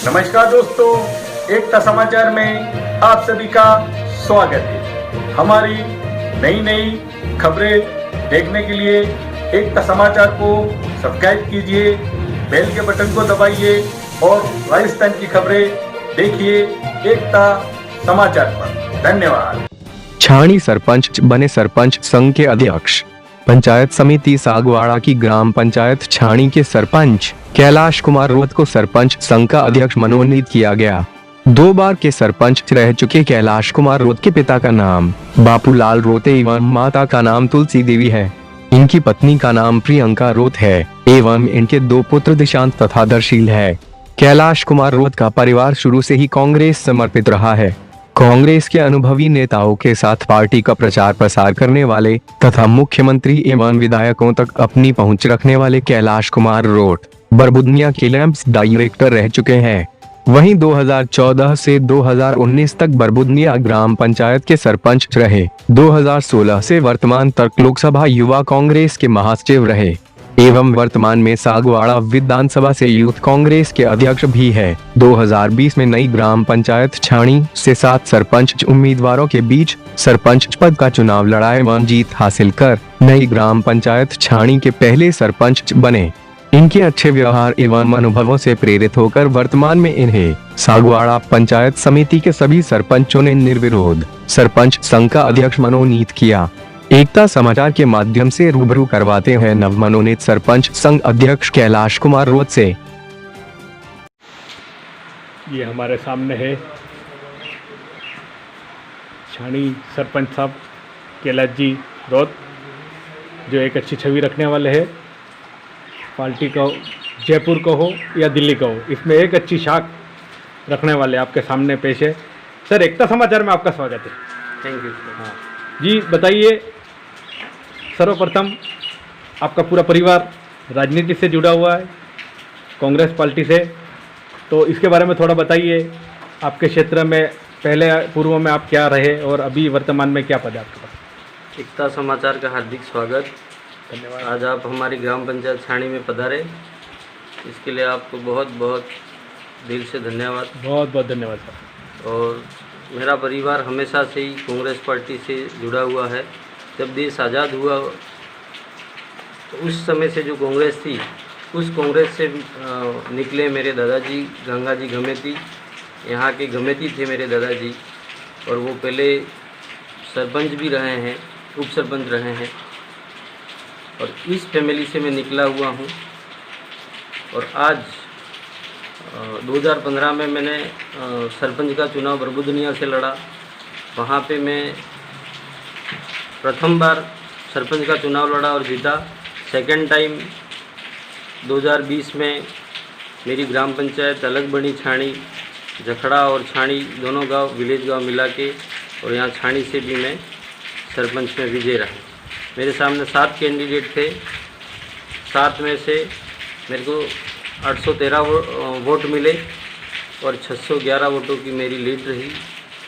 नमस्कार दोस्तों, एकता समाचार में आप सभी का स्वागत है। हमारी नई नई खबरें देखने के लिए एकता समाचार को सब्सक्राइब कीजिए, बेल के बटन को दबाइए और राजस्थान की खबरें देखिए एकता समाचार पर। धन्यवाद। छाणी सरपंच बने सरपंच संघ के अध्यक्ष। पंचायत समिति सागवाड़ा की ग्राम पंचायत छाणी के सरपंच कैलाश कुमार रोत को सरपंच संघ का अध्यक्ष मनोनीत किया गया। 2 बार के सरपंच रह चुके कैलाश कुमार रोत के पिता का नाम बापूलाल रोत एवं माता का नाम तुलसी देवी है। इनकी पत्नी का नाम प्रियंका रोत है एवं इनके 2 पुत्र दिशांत तथा दर्शील है। कैलाश कुमार रोत का परिवार शुरू से ही कांग्रेस समर्पित रहा है। कांग्रेस के अनुभवी नेताओं के साथ पार्टी का प्रचार प्रसार करने वाले तथा मुख्यमंत्री एवं विधायकों तक अपनी पहुंच रखने वाले कैलाश कुमार रोट बरबुदनिया के लैंप्स डायरेक्टर रह चुके हैं। वहीं 2014 से 2019 तक बरबुदनिया ग्राम पंचायत के सरपंच रहे। 2016 से वर्तमान तक लोकसभा युवा कांग्रेस के महासचिव रहे एवं वर्तमान में सागवाड़ा विधानसभा से यूथ कांग्रेस के अध्यक्ष भी है। 2020 में नई ग्राम पंचायत छाणी से 7 सरपंच उम्मीदवारों के बीच सरपंच पद का चुनाव लड़ा एवं जीत हासिल कर नई ग्राम पंचायत छाणी के पहले सरपंच बने। इनके अच्छे व्यवहार एवं अनुभवों से प्रेरित होकर वर्तमान में इन्हें सागवाड़ा पंचायत समिति के सभी सरपंचों ने निर्विरोध सरपंच संघ का अध्यक्ष मनोनीत किया। एकता समाचार के माध्यम से रूबरू करवाते हैं नवमनोनीत सरपंच संघ अध्यक्ष कैलाश कुमार रोत से। ये हमारे सामने है छाणी सरपंच साहब कैलाश जी रोत, जो एक अच्छी छवि रखने वाले हैं। पार्टी का जयपुर का हो या दिल्ली का हो, इसमें एक अच्छी शाख रखने वाले आपके सामने पेश है। सर, एकता समाचार में आपका स्वागत है। Thank you. हाँ जी, बताइए, सर्वप्रथम आपका पूरा परिवार राजनीति से जुड़ा हुआ है, कांग्रेस पार्टी से, तो इसके बारे में थोड़ा बताइए। आपके क्षेत्र में पहले पूर्व में आप क्या रहे और अभी वर्तमान में क्या पद है आपके पास? एकता समाचार का हार्दिक स्वागत। धन्यवाद। आज आप हमारी ग्राम पंचायत छाणी में पधारे, इसके लिए आपको बहुत बहुत दिल से धन्यवाद। बहुत बहुत धन्यवाद सर। और मेरा परिवार हमेशा से ही कांग्रेस पार्टी से जुड़ा हुआ है। जब देश आज़ाद हुआ तो उस समय से जो कांग्रेस थी, उस कांग्रेस से निकले मेरे दादाजी गंगाजी गमेती, यहाँ के गमेती थे मेरे दादाजी, और वो पहले सरपंच भी रहे हैं, उप सरपंच रहे हैं, और इस फैमिली से मैं निकला हुआ हूँ। और आज 2015 में मैंने सरपंच का चुनाव बरबुदनिया से लड़ा। वहाँ पे मैं प्रथम बार सरपंच का चुनाव लड़ा और जीता। सेकंड टाइम 2020 में मेरी ग्राम पंचायत अलग बनी, छाणी, जखड़ा और छाणी दोनों गांव विलेज गांव मिला के, और यहाँ छाणी से भी मैं सरपंच में विजय रहा। मेरे सामने 7 कैंडिडेट थे। 7 में से मेरे को 813 वोट मिले और 611 वोटों की मेरी लीड रही।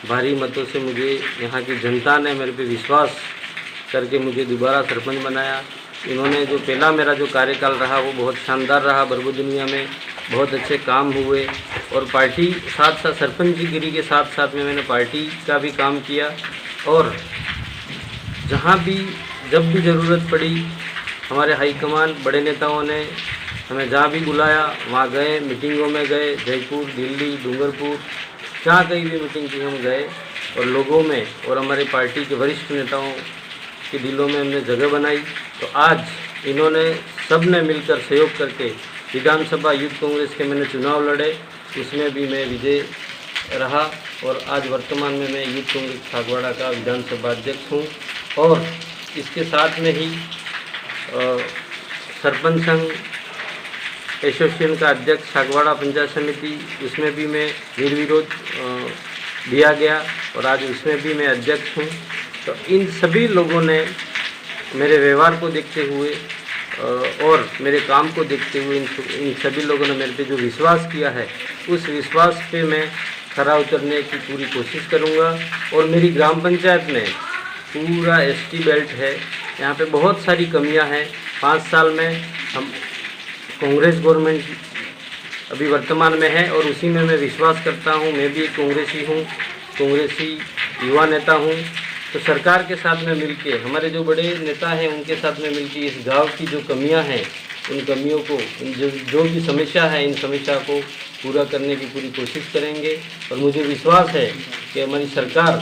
भारी मतों से मुझे यहाँ की जनता ने मेरे पे विश्वास करके मुझे दोबारा सरपंच बनाया। इन्होंने जो पहला मेरा जो कार्यकाल रहा वो बहुत शानदार रहा। बरबुदनिया में बहुत अच्छे काम हुए और पार्टी साथ साथ सरपंचगिरी के साथ साथ में मैंने पार्टी का भी काम किया। और जहाँ भी जब भी ज़रूरत पड़ी, हमारे हाईकमान बड़े नेताओं ने हमें जहाँ भी बुलाया वहाँ गए, मीटिंगों में गए, जयपुर, दिल्ली, डूंगरपुर, जहाँ कहीं भी मीटिंग की हम गए, और लोगों में और हमारे पार्टी के वरिष्ठ नेताओं के दिलों में हमने जगह बनाई। तो आज इन्होंने सब ने मिलकर सहयोग करके विधानसभा यूथ कांग्रेस के मैंने चुनाव लड़े, उसमें भी मैं विजय रहा। और आज वर्तमान में मैं यूथ कांग्रेस सागवाड़ा का विधानसभा अध्यक्ष हूँ। और इसके साथ में ही सरपंच संघ एसोसिएशन का अध्यक्ष सागवाड़ा पंचायत समिति, उसमें भी मैं निर्विरोध दिया गया और आज उसमें भी मैं अध्यक्ष हूँ। तो इन सभी लोगों ने मेरे व्यवहार को देखते हुए और मेरे काम को देखते हुए इन सभी लोगों ने मेरे पे जो विश्वास किया है, उस विश्वास पे मैं खरा उतरने की पूरी कोशिश करूँगा। और मेरी ग्राम पंचायत में पूरा एसटी बेल्ट है, यहाँ पे बहुत सारी कमियां हैं। 5 साल में हम कांग्रेस गवर्नमेंट अभी वर्तमान में है और उसी में मैं विश्वास करता हूँ। मैं भी एक कांग्रेसी हूँ, कांग्रेसी युवा नेता हूँ। तो सरकार के साथ में मिलके, हमारे जो बड़े नेता हैं उनके साथ में मिलके इस गांव की जो कमियां हैं, उन कमियों को, जो भी समस्या है, इन समस्या को पूरा करने की पूरी कोशिश करेंगे। और मुझे विश्वास है कि हमारी सरकार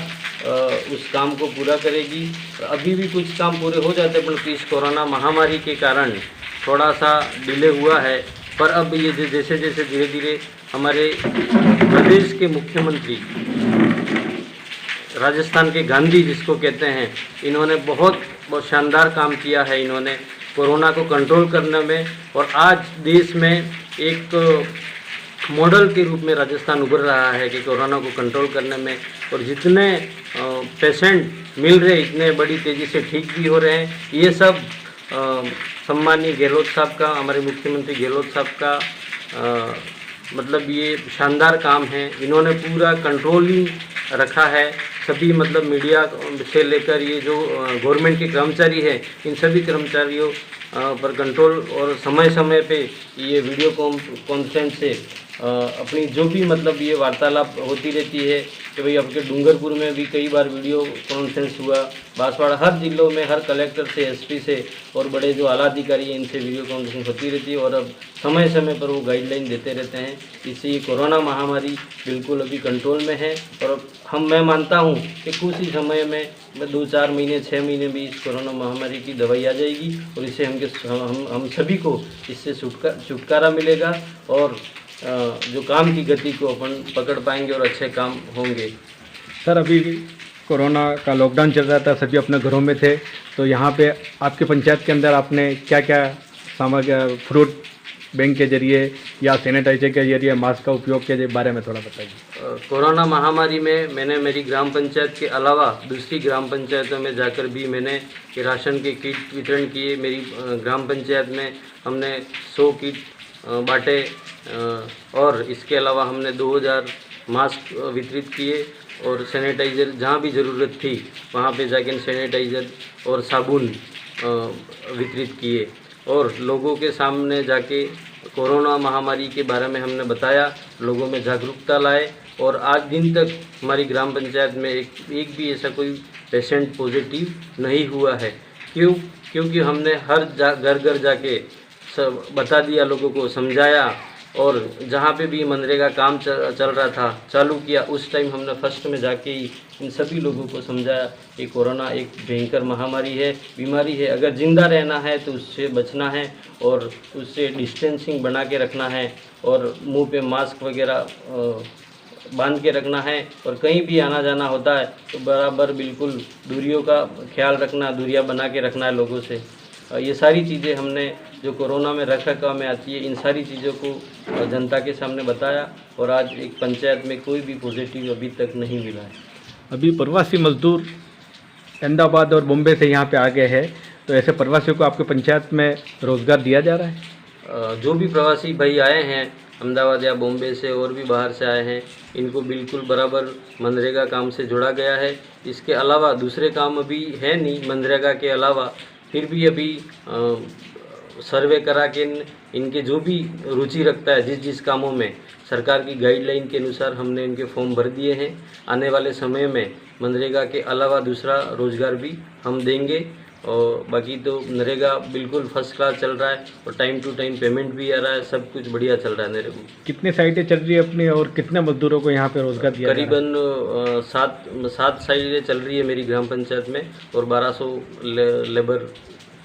उस काम को पूरा करेगी। अभी भी कुछ काम पूरे हो जाते, परंतु इस कोरोना महामारी के कारण थोड़ा सा डिले हुआ है। पर अब ये जैसे जैसे धीरे धीरे हमारे प्रदेश के मुख्यमंत्री, राजस्थान के गांधी जिसको कहते हैं, इन्होंने बहुत शानदार काम किया है। इन्होंने कोरोना को कंट्रोल करने में, और आज देश में एक मॉडल के रूप में राजस्थान उभर रहा है कि कोरोना को कंट्रोल करने में। और जितने पेशेंट मिल रहे, इतने बड़ी तेज़ी से ठीक भी हो रहे हैं। ये सब सम्मानीय गहलोत साहब का, हमारे मुख्यमंत्री गहलोत साहब का मतलब ये शानदार काम है। इन्होंने पूरा कंट्रोलिंग रखा है। सभी मतलब मीडिया से लेकर ये जो गवर्नमेंट के कर्मचारी हैं, इन सभी कर्मचारियों पर कंट्रोल, और समय समय पे ये वीडियो कॉन्फ्रेंस से अपनी जो भी मतलब ये वार्तालाप होती रहती है कि भाई आपके डूंगरपुर में भी कई बार वीडियो कॉन्फ्रेंस हुआ, बांसवाड़ा, हर जिलों में हर कलेक्टर से, एसपी से और बड़े जो आला अधिकारी हैं इनसे वीडियो कॉन्फ्रेंस होती रहती है। और अब समय समय पर वो गाइडलाइन देते रहते हैं। इससे ये कोरोना महामारी बिल्कुल अभी कंट्रोल में है। और मैं मानता हूँ कि कुछ ही समय में 2-4 महीने 6 महीने में इस कोरोना महामारी की दवाई आ जाएगी और इससे हम सभी को इससे छुटकारा मिलेगा और जो काम की गति को अपन पकड़ पाएंगे और अच्छे काम होंगे। सर, अभी कोरोना का लॉकडाउन चल रहा था, सभी अपने घरों में थे, तो यहाँ पे आपके पंचायत के अंदर आपने क्या क्या सामग्री, फ्रूट बैंक के जरिए या सैनिटाइजर के जरिए मास्क का उपयोग के बारे में थोड़ा बताइए। कोरोना महामारी में मैंने मेरी ग्राम पंचायत के अलावा दूसरी ग्राम पंचायतों में जाकर भी मैंने राशन के किट वितरण किए। मेरी ग्राम पंचायत में हमने 100 किट बांटे और इसके अलावा हमने 2000 मास्क वितरित किए और सैनिटाइज़र जहाँ भी ज़रूरत थी वहाँ पे जाकर सैनिटाइज़र और साबुन वितरित किए और लोगों के सामने जाके कोरोना महामारी के बारे में हमने बताया, लोगों में जागरूकता लाए। और आज दिन तक हमारी ग्राम पंचायत में एक भी ऐसा कोई पेशेंट पॉजिटिव नहीं हुआ है। क्योंकि हमने हर घर घर जाके सब बता दिया, लोगों को समझाया। और जहाँ पे भी मनरेगा काम चल रहा था, चालू किया, उस टाइम हमने फर्स्ट में जाके ही इन सभी लोगों को समझाया कि कोरोना एक भयंकर महामारी है, बीमारी है। अगर ज़िंदा रहना है तो उससे बचना है और उससे डिस्टेंसिंग बना के रखना है और मुंह पे मास्क वगैरह बांध के रखना है। और कहीं भी आना जाना होता है तो बराबर बिल्कुल दूरियों का ख्याल रखना, दूरियां बना के रखना है लोगों से। ये सारी चीज़ें हमने जो कोरोना में रख रखाव में आती है, इन सारी चीज़ों को जनता के सामने बताया और आज एक पंचायत में कोई भी पॉजिटिव अभी तक नहीं मिला है। अभी प्रवासी मजदूर अहमदाबाद और बॉम्बे से यहाँ पे आ गए हैं, तो ऐसे प्रवासियों को आपके पंचायत में रोज़गार दिया जा रहा है? जो भी प्रवासी भाई आए हैं अहमदाबाद या बॉम्बे से और भी बाहर से आए हैं, इनको बिल्कुल बराबर मनरेगा काम से जोड़ा गया है। इसके अलावा दूसरे काम अभी है नहीं मनरेगा के अलावा, फिर भी अभी सर्वे करा के इनके जो भी रुचि रखता है जिस कामों में, सरकार की गाइडलाइन के अनुसार हमने इनके फॉर्म भर दिए हैं। आने वाले समय में मनरेगा के अलावा दूसरा रोज़गार भी हम देंगे। और बाकी तो नरेगा बिल्कुल फर्स्ट क्लास चल रहा है और टाइम टू टाइम पेमेंट भी आ रहा है, सब कुछ बढ़िया चल रहा है। नरेगा कितनी साइटें चल रही है अपनी और कितने मजदूरों को यहाँ पे रोज़गार दिया? करीबन 7 साइटें चल रही है मेरी ग्राम पंचायत में और 1200 लेबर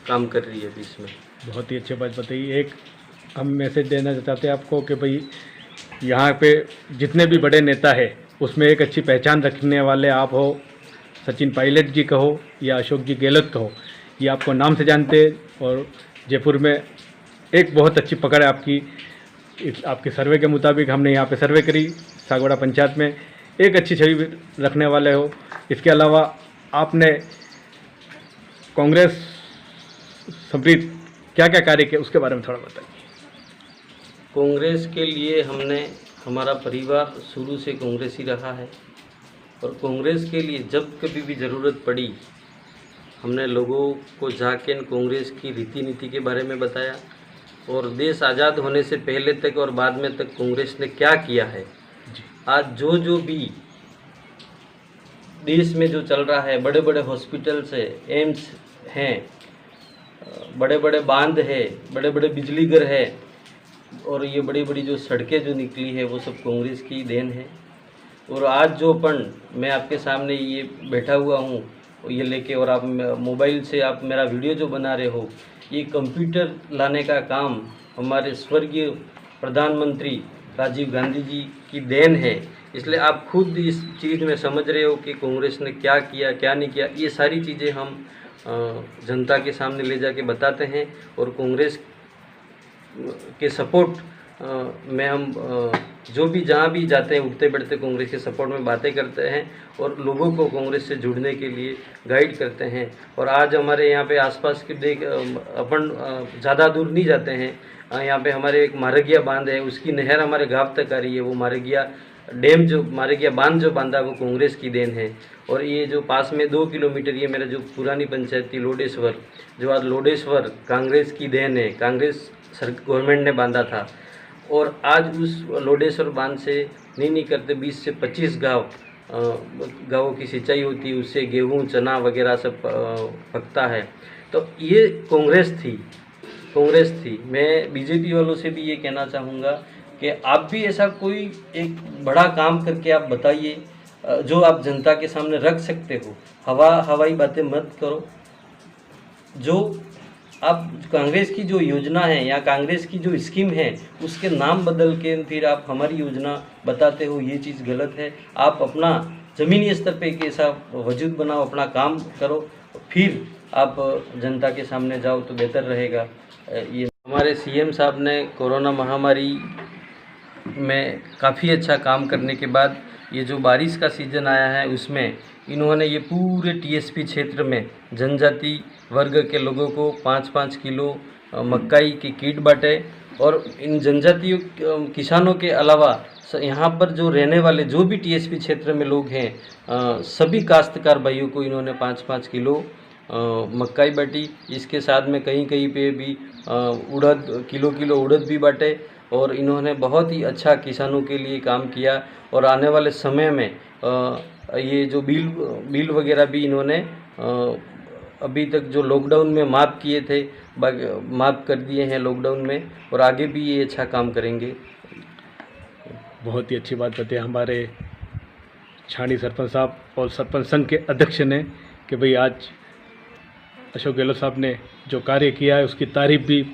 काम कर रही है अभी इसमें। बहुत ही अच्छी बात बताइए। एक हम मैसेज देना चाहते हैं आपको कि भाई यहाँ पे जितने भी बड़े नेता है उसमें एक अच्छी पहचान रखने वाले आप हो, सचिन पायलट जी कहो या अशोक जी गहलोत कहो, ये आपको नाम से जानते हैं और जयपुर में एक बहुत अच्छी पकड़ है आपकी। आपके सर्वे के मुताबिक हमने यहाँ पे सर्वे करी, सागवाड़ा पंचायत में एक अच्छी छवि रखने वाले हो। इसके अलावा आपने कांग्रेस समृद्ध क्या क्या कार्य किए उसके बारे में थोड़ा बताइए। कांग्रेस के लिए हमारा परिवार शुरू से कांग्रेस ही रहा है और कांग्रेस के लिए जब कभी भी ज़रूरत पड़ी हमने लोगों को जाके कांग्रेस की रीति नीति के बारे में बताया। और देश आज़ाद होने से पहले तक और बाद में तक कांग्रेस ने क्या किया है। आज जो भी देश में जो चल रहा है, बड़े बड़े हॉस्पिटल्स है, एम्स हैं, बड़े बड़े बांध है, बड़े बड़े बिजली घर है, और ये बड़ी बड़ी जो सड़कें जो निकली है वो सब कांग्रेस की देन है। और आज जो मैं आपके सामने ये बैठा हुआ हूँ ये लेके, और आप मोबाइल से आप मेरा वीडियो जो बना रहे हो, ये कंप्यूटर लाने का काम हमारे स्वर्गीय प्रधानमंत्री राजीव गांधी जी की देन है। इसलिए आप खुद इस चीज़ में समझ रहे हो कि कांग्रेस ने क्या किया क्या नहीं किया। ये सारी चीज़ें हम जनता के सामने ले जाके बताते हैं, और कांग्रेस के सपोर्ट में हम जो भी जहाँ भी जाते हैं उठते बैठते कांग्रेस के सपोर्ट में बातें करते हैं, और लोगों को कांग्रेस से जुड़ने के लिए गाइड करते हैं। और आज हमारे यहाँ पे आसपास के अपन ज़्यादा दूर नहीं जाते हैं, यहाँ पे हमारे एक मारगिया बांध है, उसकी नहर हमारे गाँव तक आ रही है। वो मारगिया डैम जो मारगिया बांध जो बांधा वो कांग्रेस की देन है। और ये जो पास में 2 किलोमीटर ये मेरा जो पुरानी पंचायत थी लोडेश्वर, जो आज लोडेश्वर कांग्रेस की देन है, कांग्रेस गवर्नमेंट ने बांधा था। और आज उस लोडेश्वर बांध से नहीं करते 20 से 25 गाँवों की सिंचाई होती है, उससे गेहूँ चना वगैरह सब पकता है। तो ये कांग्रेस थी। मैं बीजेपी वालों से भी ये कहना चाहूँगा कि आप भी ऐसा कोई एक बड़ा काम करके आप बताइए जो आप जनता के सामने रख सकते हो। हवाई बातें मत करो। जो आप कांग्रेस की जो योजना है या कांग्रेस की जो स्कीम है उसके नाम बदल के फिर आप हमारी योजना बताते हो, ये चीज़ गलत है। आप अपना ज़मीनी स्तर पे एक ऐसा वजूद बनाओ, अपना काम करो, फिर आप जनता के सामने जाओ तो बेहतर रहेगा। ये हमारे सीएम साहब ने कोरोना महामारी में काफ़ी अच्छा काम करने के बाद ये जो बारिश का सीज़न आया है उसमें इन्होंने ये पूरे टीएसपी क्षेत्र में जनजाति वर्ग के लोगों को 5-5 किलो मक्काई की किट बांटे। और इन जनजातीय किसानों के अलावा यहाँ पर जो रहने वाले जो भी टीएसपी क्षेत्र में लोग हैं सभी काश्तकार भाइयों को इन्होंने 5-5 किलो मक्काई बांटी। इसके साथ में कहीं कहीं पे भी उड़द किलो उड़द भी बांटे। और इन्होंने बहुत ही अच्छा किसानों के लिए काम किया। और आने वाले समय में ये जो बिल वगैरह भी इन्होंने अभी तक जो लॉकडाउन में माफ़ किए थे माफ़ कर दिए हैं लॉकडाउन में, और आगे भी ये अच्छा काम करेंगे। बहुत ही अच्छी बात बताई हमारे छाणी सरपंच साहब और सरपंच संघ के अध्यक्ष ने कि भाई आज अशोक गहलोत साहब ने जो कार्य किया है उसकी तारीफ भी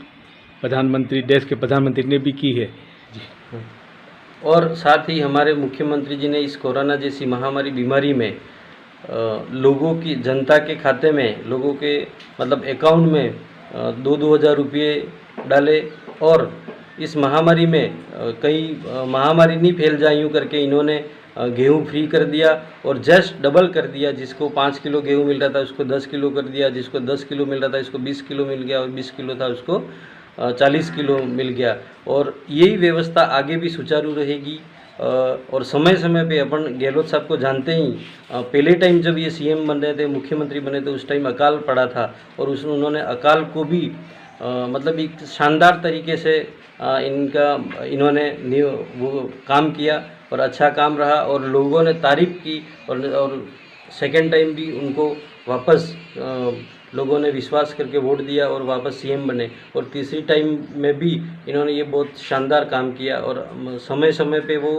देश के प्रधानमंत्री ने भी की है जी। और साथ ही हमारे मुख्यमंत्री जी ने इस कोरोना जैसी महामारी बीमारी में लोगों की जनता के खाते में लोगों के मतलब अकाउंट में 2-2 हज़ार रुपये डाले। और इस महामारी में कई महामारी नहीं फैल जाए यूँ करके इन्होंने गेहूँ फ्री कर दिया और जस्ट डबल कर दिया। जिसको 5 किलो गेहूँ मिल रहा था उसको 10 किलो कर दिया, जिसको 10 किलो मिल रहा था उसको 20 किलो मिल गया, और 20 किलो था उसको 40 किलो मिल गया। और यही व्यवस्था आगे भी सुचारू रहेगी। और समय समय पे अपन गहलोत साहब को जानते ही पहले टाइम जब ये सीएम बन रहे थे, मुख्यमंत्री बने थे, उस टाइम अकाल पड़ा था और उन्होंने अकाल को भी मतलब एक शानदार तरीके से इन्होंने वो काम किया और अच्छा काम रहा और लोगों ने तारीफ़ की। और सेकेंड टाइम भी उनको वापस लोगों ने विश्वास करके वोट दिया और वापस सीएम बने। और तीसरी टाइम में भी इन्होंने ये बहुत शानदार काम किया। और समय समय पे वो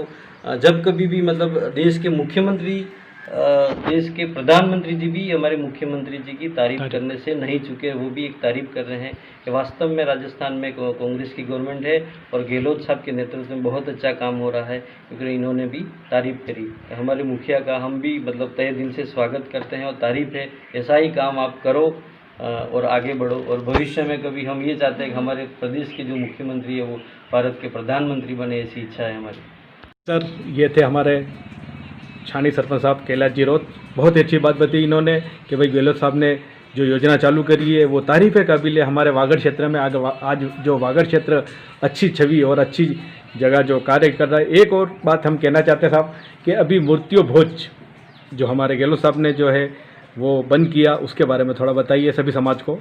जब कभी भी मतलब देश के मुख्यमंत्री देश के प्रधानमंत्री जी भी हमारे मुख्यमंत्री जी की तारीफ करने से नहीं चुके। वो भी एक तारीफ कर रहे हैं कि वास्तव में राजस्थान में कांग्रेस की गवर्नमेंट है और गहलोत साहब के नेतृत्व में बहुत अच्छा काम हो रहा है, क्योंकि इन्होंने भी तारीफ करी। हमारे मुखिया का हम भी मतलब तहे दिल से स्वागत करते हैं और तारीफ है। ऐसा ही काम आप करो और आगे बढ़ो। और भविष्य में कभी हम ये चाहते हैं कि हमारे प्रदेश के जो मुख्यमंत्री है वो भारत के प्रधानमंत्री बने, ऐसी इच्छा है हमारी। सर, ये थे हमारे छाणी सरपंच साहब कैलाश जी रोत। बहुत अच्छी बात बताई इन्होंने कि भाई गहलोत साहब ने जो योजना चालू करी है वो तारीफ़ काबिल है। हमारे वागड़ क्षेत्र में आज जो वागड़ क्षेत्र अच्छी छवि और अच्छी जगह जो कार्य कर रहा है। एक और बात हम कहना चाहते हैं साहब कि अभी मूर्तियों भोज जो हमारे गहलोत साहब ने जो है वो बंद किया, उसके बारे में थोड़ा बताइए सभी समाज को।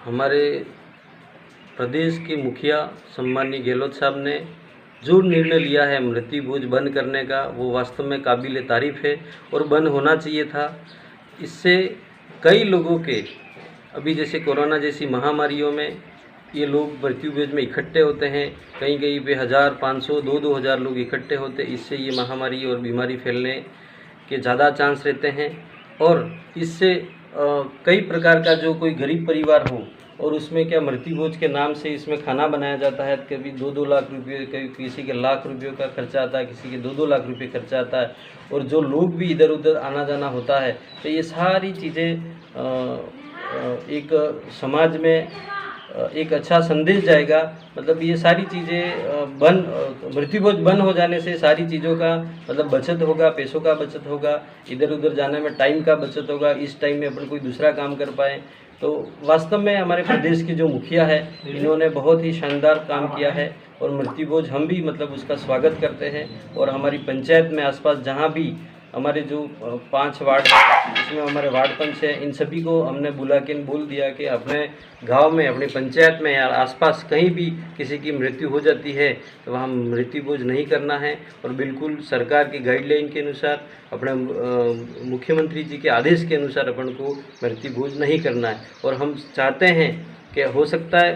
हमारे प्रदेश के मुखिया सम्माननीय गहलोत साहब ने जो निर्णय लिया है मृत्यु भोज बंद करने का, वो वास्तव में काबिल तारीफ़ है और बंद होना चाहिए था। इससे कई लोगों के, अभी जैसे कोरोना जैसी महामारियों में ये लोग मृत्यु भोज में इकट्ठे होते हैं, कहीं कहीं पे 1000, 500, 2-2000 लोग इकट्ठे होते, इससे ये महामारी और बीमारी फैलने के ज़्यादा चांस रहते हैं। और इससे कई प्रकार का जो कोई गरीब परिवार हो और उसमें क्या मृत्यु भोज के नाम से इसमें खाना बनाया जाता है, कभी 2-2 लाख रुपये, कभी किसी के लाख रुपयों का खर्चा आता है, किसी के 2-2 लाख रुपये खर्चा आता है, और जो लोग भी इधर उधर आना जाना होता है। तो ये सारी चीज़ें एक समाज में एक अच्छा संदेश जाएगा। मतलब ये सारी चीज़ें मृत्यु भोज बंद हो जाने से सारी चीज़ों का मतलब बचत होगा, पैसों का बचत होगा, इधर उधर जाने में टाइम का बचत होगा, इस टाइम में अपन कोई दूसरा काम कर पाएँ। तो वास्तव में हमारे प्रदेश के जो मुखिया है इन्होंने बहुत ही शानदार काम किया है और मृत्यु भोज हम भी मतलब उसका स्वागत करते हैं। और हमारी पंचायत में आसपास जहाँ भी हमारे जो 5 वार्ड हैं इसमें हमारे वार्ड पंच हैं, इन सभी को हमने बुला के बोल दिया कि अपने गांव में, अपनी पंचायत में या आसपास कहीं भी किसी की मृत्यु हो जाती है तो वहाँ मृत्यु भोज नहीं करना है और बिल्कुल सरकार की गाइडलाइन के अनुसार, अपने मुख्यमंत्री जी के आदेश के अनुसार अपन को मृत्यु भोज नहीं करना है। और हम चाहते हैं कि हो सकता है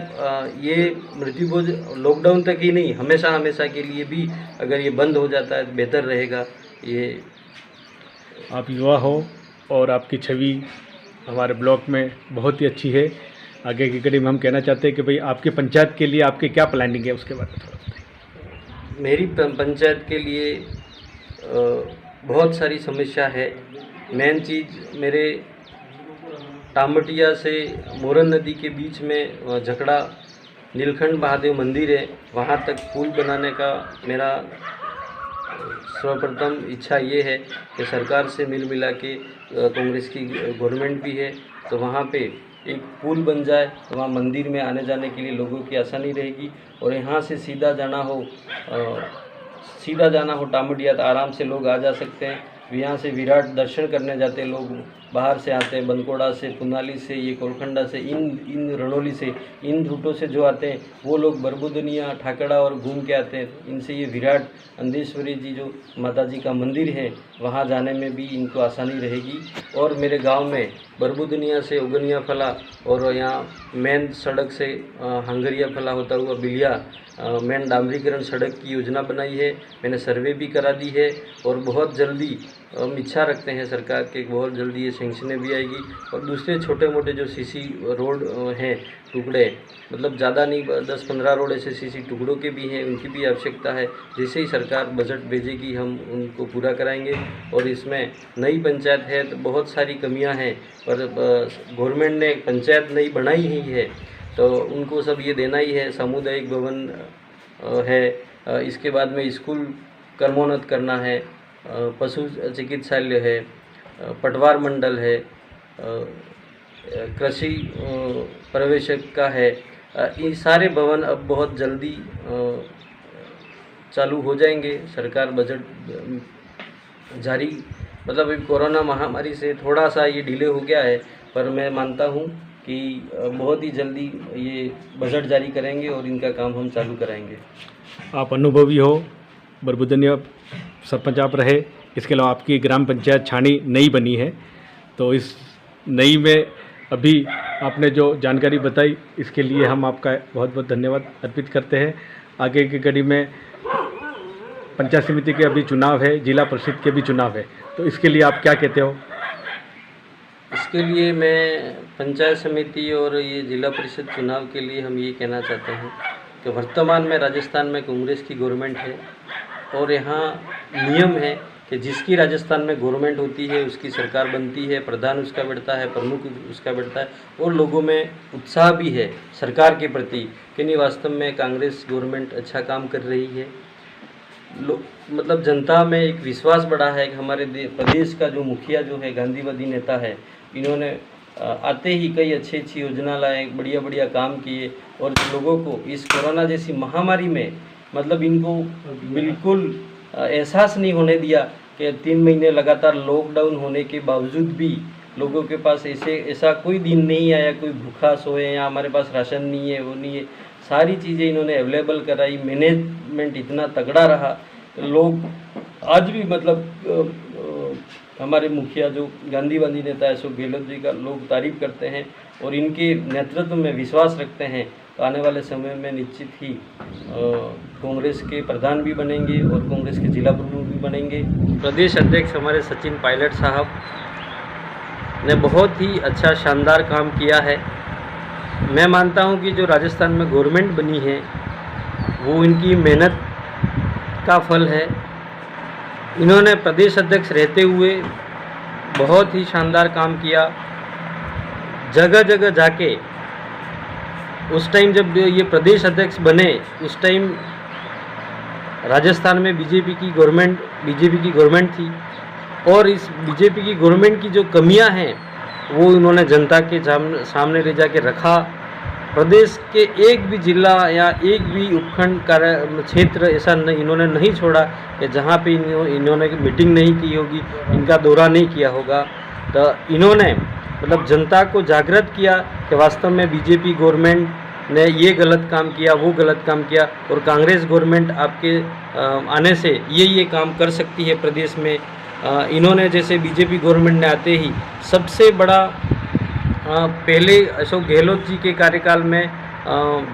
ये मृत्यु भोज लॉकडाउन तक ही नहीं, हमेशा हमेशा के लिए भी अगर ये बंद हो जाता है तो बेहतर रहेगा। ये आप युवा हो और आपकी छवि हमारे ब्लॉक में बहुत ही अच्छी है। आगे की कड़ी में हम कहना चाहते हैं कि भाई आपके पंचायत के लिए आपके क्या प्लानिंग है, उसके बारे में थोड़ा बताइए। मेरी पंचायत के लिए बहुत सारी समस्या है। मेन चीज़ मेरे टामटिया से मोरन नदी के बीच में झकड़ा नीलकंठ महादेव मंदिर है, वहाँ तक पुल बनाने का मेरा सर्वप्रथम इच्छा ये है कि सरकार से मिल मिला के कांग्रेस की गवर्नमेंट भी है तो वहाँ पे एक पुल बन जाए, तो वहाँ मंदिर में आने जाने के लिए लोगों की आसानी रहेगी। और यहाँ से सीधा जाना हो टामटिया तो आराम से लोग आ जा सकते हैं। यहाँ से विराट दर्शन करने जाते लोग बाहर से आते हैं, बनकोड़ा से, पुनाली से, ये कोलखंडा से, इन रणोली से, इन रूटों से जो आते हैं वो लोग बरबुदनिया, ठाकड़ा और घूम के आते हैं। इनसे ये विराट अंधेश्वरी जी जो माता जी का मंदिर है वहाँ जाने में भी इनको आसानी रहेगी। और मेरे गांव में बरबुदनिया से उगनिया फला और यहाँ मेन सड़क से हंगरिया फला होता हुआ बिलिया मेन डामरीकरण सड़क की योजना बनाई है, मैंने सर्वे भी करा दी है और बहुत जल्दी हम इच्छा रखते हैं सरकार के बहुत जल्दी ये सेंक्शनें भी आएगी। और दूसरे छोटे मोटे जो सीसी रोड हैं टुकड़े, मतलब ज़्यादा नहीं, 10-15 रोड ऐसे सीसी टुकड़ों के भी हैं, उनकी भी आवश्यकता है। जैसे ही सरकार बजट भेजेगी हम उनको पूरा कराएंगे। और इसमें नई पंचायत है तो बहुत सारी कमियां हैं, पर गवर्नमेंट ने पंचायत नई बनाई ही है तो उनको सब ये देना ही है। सामुदायिक भवन है, इसके बाद में स्कूल कर्मोन्नत करना है, पशु चिकित्सालय है, पटवार मंडल है, कृषि पर्यवेक्षक का है। ये सारे भवन अब बहुत जल्दी चालू हो जाएंगे। सरकार बजट जारी, मतलब अभी कोरोना महामारी से थोड़ा सा ये डिले हो गया है, पर मैं मानता हूँ कि बहुत ही जल्दी ये बजट जारी करेंगे और इनका काम हम चालू कराएंगे। आप अनुभवी हो, बरबुदनिया सरपंच आप रहे, इसके अलावा आपकी ग्राम पंचायत छाणी नई बनी है, तो इस नई में अभी आपने जो जानकारी बताई इसके लिए हम आपका बहुत बहुत धन्यवाद अर्पित करते हैं। आगे की कड़ी में पंचायत समिति के अभी चुनाव है, जिला परिषद के भी चुनाव है, तो इसके लिए आप क्या कहते हो? इसके लिए मैं पंचायत समिति और ये जिला परिषद चुनाव के लिए हम ये कहना चाहते हैं कि वर्तमान में राजस्थान में कांग्रेस की गवर्नमेंट है और यहाँ नियम है कि जिसकी राजस्थान में गवर्नमेंट होती है उसकी सरकार बनती है, प्रधान उसका बैठता है, प्रमुख उसका बैठता है और लोगों में उत्साह भी है सरकार के प्रति कि नहीं वास्तव में कांग्रेस गवर्नमेंट अच्छा काम कर रही है। मतलब जनता में एक विश्वास बढ़ा है कि हमारे प्रदेश का जो मुखिया जो है गांधीवादी नेता है, इन्होंने आते ही कई अच्छी योजना लाए, बढ़िया बढ़िया काम किए और लोगों को इस कोरोना जैसी महामारी में मतलब इनको बिल्कुल एहसास नहीं होने दिया कि 3 महीने लगातार लॉकडाउन होने के बावजूद भी लोगों के पास ऐसा कोई दिन नहीं आया कोई भूखा सोए या हमारे पास राशन नहीं है वो नहीं है। सारी चीज़ें इन्होंने अवेलेबल कराई, मैनेजमेंट इतना तगड़ा रहा, लोग आज भी मतलब हमारे मुखिया जो गांधीवादी नेता अशोक गहलोत जी का लोग तारीफ करते हैं और इनके नेतृत्व में विश्वास रखते हैं। तो आने वाले समय में निश्चित ही कांग्रेस के प्रधान भी बनेंगे और कांग्रेस के जिला प्रमुख भी बनेंगे। प्रदेश अध्यक्ष हमारे सचिन पायलट साहब ने बहुत ही अच्छा शानदार काम किया है। मैं मानता हूं कि जो राजस्थान में गवर्नमेंट बनी है वो इनकी मेहनत का फल है। इन्होंने प्रदेश अध्यक्ष रहते हुए बहुत ही शानदार काम किया। जगह जगह जाके उस टाइम जब ये प्रदेश अध्यक्ष बने उस टाइम राजस्थान में बीजेपी की गवर्नमेंट थी और इस बीजेपी की गवर्नमेंट की जो कमियां हैं वो इन्होंने जनता के सामने ले जाके रखा। प्रदेश के एक भी जिला या एक भी उपखंड कार्य क्षेत्र ऐसा इन्होंने नहीं छोड़ा कि जहाँ पे इन्होंने मीटिंग नहीं की होगी, इनका दौरा नहीं किया होगा। तो इन्होंने मतलब जनता को जागृत किया कि वास्तव में बीजेपी गवर्नमेंट ने ये गलत काम किया, वो गलत काम किया और कांग्रेस गवर्नमेंट आपके आने से ये काम कर सकती है प्रदेश में। इन्होंने जैसे बीजेपी गवर्नमेंट ने आते ही सबसे बड़ा पहले अशोक गहलोत जी के कार्यकाल में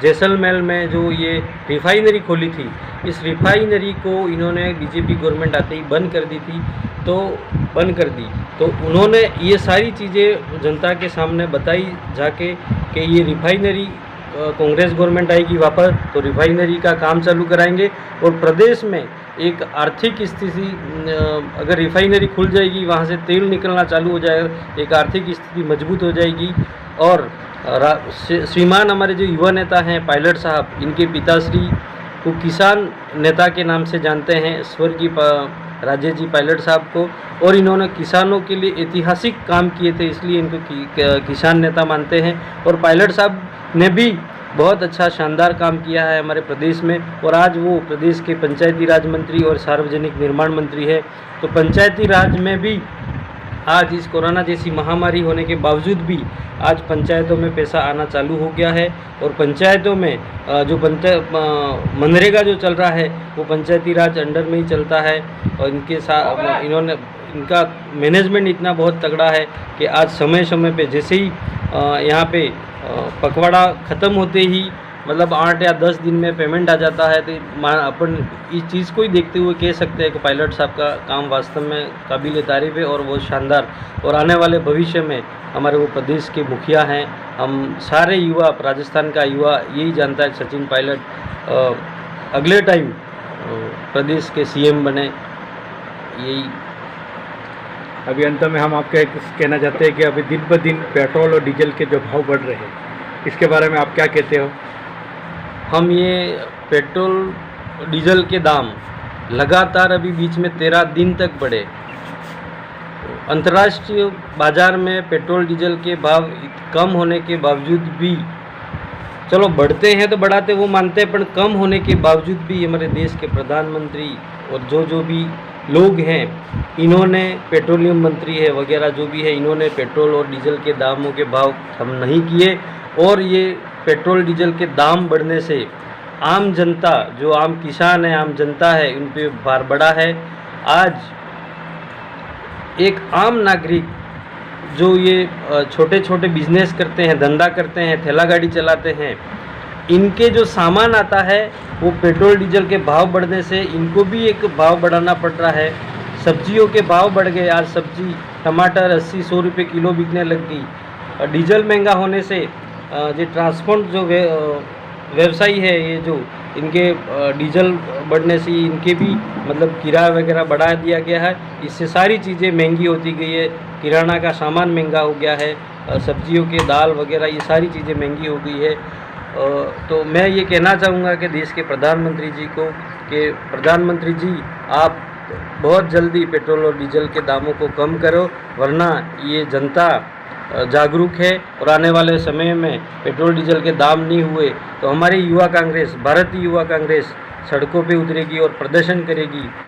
जैसलमेर में जो ये रिफाइनरी खोली थी, इस रिफाइनरी को इन्होंने बीजेपी गवर्नमेंट आते ही बंद कर दी थी, तो बंद कर दी। तो उन्होंने ये सारी चीज़ें जनता के सामने बताई जाके कि ये रिफाइनरी कांग्रेस गवर्नमेंट आएगी वापस तो रिफाइनरी का काम चालू कराएंगे और प्रदेश में एक आर्थिक स्थिति अगर रिफाइनरी खुल जाएगी, वहाँ से तेल निकलना चालू हो जाएगा, एक आर्थिक स्थिति मजबूत हो जाएगी। और श्रीमान हमारे जो युवा नेता हैं पायलट साहब, इनके पिताश्री को किसान नेता के नाम से जानते हैं, स्वर्गीय राजेश जी पायलट साहब को, और इन्होंने किसानों के लिए ऐतिहासिक काम किए थे, इसलिए इनको किसान नेता मानते हैं। और पायलट साहब ने भी बहुत अच्छा शानदार काम किया है हमारे प्रदेश में और आज वो प्रदेश के पंचायती राज मंत्री और सार्वजनिक निर्माण मंत्री है। तो पंचायती राज में भी आज इस कोरोना जैसी महामारी होने के बावजूद भी आज पंचायतों में पैसा आना चालू हो गया है और पंचायतों में जो मनरेगा जो चल रहा है वो पंचायती राज अंडर में ही चलता है और इनके साथ इनका मैनेजमेंट इतना बहुत तगड़ा है कि आज समय समय पे जैसे ही यहाँ पे पखवाड़ा ख़त्म होते ही मतलब 8 या 10 दिन में पेमेंट आ जाता है। तो अपन इस चीज़ को ही देखते हुए कह सकते हैं कि पायलट साहब का काम वास्तव में काबिल तारीफ है और वो शानदार। और आने वाले भविष्य में हमारे वो प्रदेश के मुखिया हैं। हम सारे युवा, राजस्थान का युवा यही जानता है कि सचिन पायलट अगले टाइम प्रदेश के सीएम बने। यही अभी अंत में हम आपके कहना चाहते हैं कि अभी दिन ब दिन पेट्रोल और डीजल के जो भाव बढ़ रहे हैं, इसके बारे में आप क्या कहते हो? हम ये पेट्रोल डीजल के दाम लगातार अभी बीच में 13 दिन तक बढ़े। अंतर्राष्ट्रीय बाज़ार में पेट्रोल डीजल के भाव कम होने के बावजूद भी, चलो बढ़ते हैं तो बढ़ाते वो मानते हैं, पर कम होने के बावजूद भी हमारे देश के प्रधानमंत्री और जो भी लोग हैं, इन्होंने पेट्रोलियम मंत्री है वगैरह जो भी है, इन्होंने पेट्रोल और डीजल के दामों के भाव कम नहीं किए। और ये पेट्रोल डीजल के दाम बढ़ने से आम जनता, जो आम किसान है, आम जनता है, उन पे भार बढ़ा है। आज एक आम नागरिक जो ये छोटे छोटे बिजनेस करते हैं, धंधा करते हैं, ठेला गाड़ी चलाते हैं, इनके जो सामान आता है वो पेट्रोल डीजल के भाव बढ़ने से इनको भी एक भाव बढ़ाना पड़ रहा है। सब्जियों के भाव बढ़ गए। आज सब्जी टमाटर 80-100 रुपये किलो बिकने लग गई। और डीजल महंगा होने से जो ट्रांसपोर्ट जो व्यवसायी है, ये जो इनके डीजल बढ़ने से इनके भी मतलब किराया वगैरह बढ़ा दिया गया है। इससे सारी चीज़ें महंगी होती गई है। किराना का सामान महंगा हो गया है, सब्जियों के दाल वगैरह ये सारी चीज़ें महंगी हो गई है। तो मैं ये कहना चाहूँगा कि देश के प्रधानमंत्री जी को कि प्रधानमंत्री जी आप बहुत जल्दी पेट्रोल और डीजल के दामों को कम करो, वरना ये जनता जागरूक है और आने वाले समय में पेट्रोल डीजल के दाम नहीं हुए तो हमारी युवा कांग्रेस, भारतीय युवा कांग्रेस सड़कों पे उतरेगी और प्रदर्शन करेगी।